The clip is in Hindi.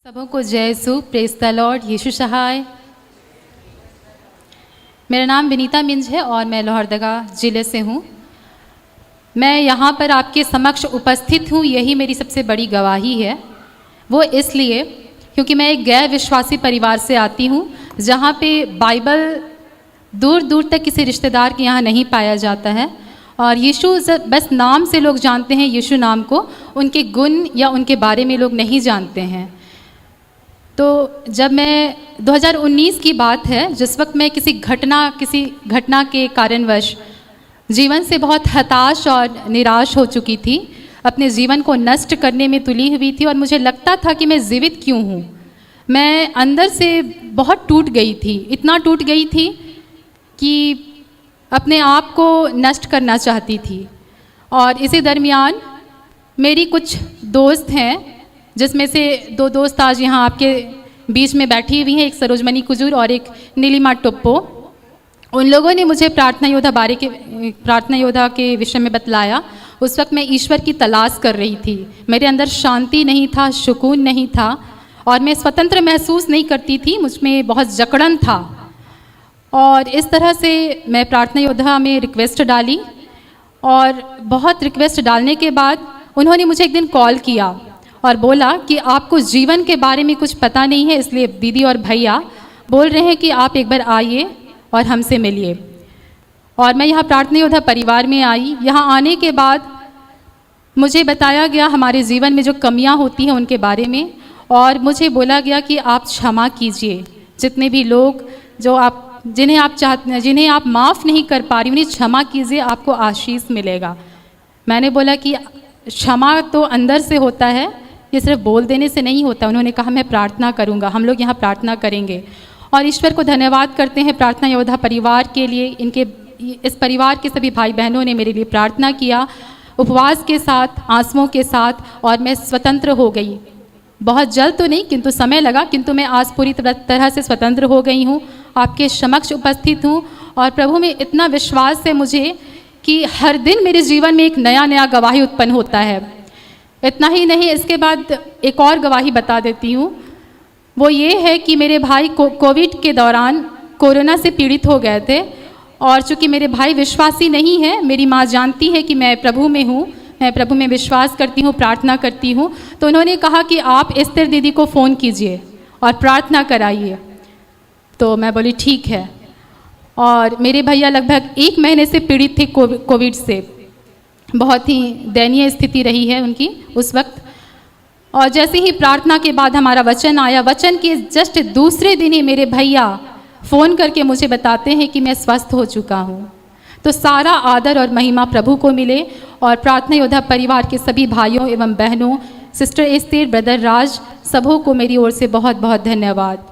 सबों को जय यीशु, प्रेज द लॉर्ड, यीशु सहाय। मेरा नाम विनीता मिंज है और मैं लोहरदगा ज़िले से हूँ। मैं यहाँ पर आपके समक्ष उपस्थित हूँ, यही मेरी सबसे बड़ी गवाही है। वो इसलिए क्योंकि मैं एक गैर विश्वासी परिवार से आती हूँ, जहाँ पे बाइबल दूर दूर तक किसी रिश्तेदार के यहाँ नहीं पाया जाता है और यीशु बस नाम से लोग जानते हैं, यीशु नाम को, उनके गुण या उनके बारे में लोग नहीं जानते हैं। तो जब मैं 2019 की बात है, जिस वक्त मैं किसी घटना के कारणवश जीवन से बहुत हताश और निराश हो चुकी थी, अपने जीवन को नष्ट करने में तुली हुई थी और मुझे लगता था कि मैं जीवित क्यों हूँ। मैं अंदर से बहुत टूट गई थी, इतना टूट गई थी कि अपने आप को नष्ट करना चाहती थी। और इसी दरमियान मेरी कुछ दोस्त हैं, जिसमें से दो दोस्त आज यहाँ आपके बीच में बैठी हुई हैं, एक सरोजमणि कुजूर और एक नीलिमा टुप्पो। उन लोगों ने मुझे प्रार्थना योद्धा के विषय में बतलाया। उस वक्त मैं ईश्वर की तलाश कर रही थी, मेरे अंदर शांति नहीं था, सुकून नहीं था और मैं स्वतंत्र महसूस नहीं करती थी, मुझमें बहुत जकड़न था। और इस तरह से मैं प्रार्थना योद्धा में रिक्वेस्ट डाली और बहुत रिक्वेस्ट डालने के बाद उन्होंने मुझे एक दिन कॉल किया और बोला कि आपको जीवन के बारे में कुछ पता नहीं है, इसलिए दीदी और भैया बोल रहे हैं कि आप एक बार आइए और हमसे मिलिए। और मैं यहाँ प्रार्थना योद्धा परिवार में आई। यहाँ आने के बाद मुझे बताया गया हमारे जीवन में जो कमियाँ होती हैं उनके बारे में, और मुझे बोला गया कि आप क्षमा कीजिए। जितने भी लोग जिन्हें आप माफ़ नहीं कर पा रही, उन्हें क्षमा कीजिए, आपको आशीष मिलेगा। मैंने बोला कि क्षमा तो अंदर से होता है, ये सिर्फ बोल देने से नहीं होता। उन्होंने कहा मैं प्रार्थना करूँगा, हम लोग यहाँ प्रार्थना करेंगे। और ईश्वर को धन्यवाद करते हैं प्रार्थना योद्धा परिवार के लिए। इस परिवार के सभी भाई बहनों ने मेरे लिए प्रार्थना किया, उपवास के साथ, आंसुओं के साथ, और मैं स्वतंत्र हो गई। बहुत जल्द तो नहीं, किंतु समय लगा, किंतु मैं आज पूरी तरह से स्वतंत्र हो गई हूँ, आपके समक्ष उपस्थित हूँ। और प्रभु में इतना विश्वास है मुझे कि हर दिन मेरे जीवन में एक नया गवाही उत्पन्न होता है। इतना ही नहीं, इसके बाद एक और गवाही बता देती हूँ। वो ये है कि मेरे भाई कोविड के दौरान कोरोना से पीड़ित हो गए थे, और चूँकि मेरे भाई विश्वासी नहीं है, मेरी माँ जानती है कि मैं प्रभु में हूँ, मैं प्रभु में विश्वास करती हूँ, प्रार्थना करती हूँ। तो उन्होंने कहा कि आप एस्तर दीदी को फ़ोन कीजिए और प्रार्थना कराइए। तो मैं बोली ठीक है। और मेरे भैया लगभग 1 महीने से पीड़ित थे कोविड से, बहुत ही दयनीय स्थिति रही है उनकी उस वक्त। और जैसे ही प्रार्थना के बाद हमारा वचन आया, वचन के जस्ट दूसरे दिन ही मेरे भैया फ़ोन करके मुझे बताते हैं कि मैं स्वस्थ हो चुका हूँ। तो सारा आदर और महिमा प्रभु को मिले। और प्रार्थना योद्धा परिवार के सभी भाइयों एवं बहनों, सिस्टर एस्तेर, ब्रदर राज, सबों को मेरी ओर से बहुत बहुत धन्यवाद।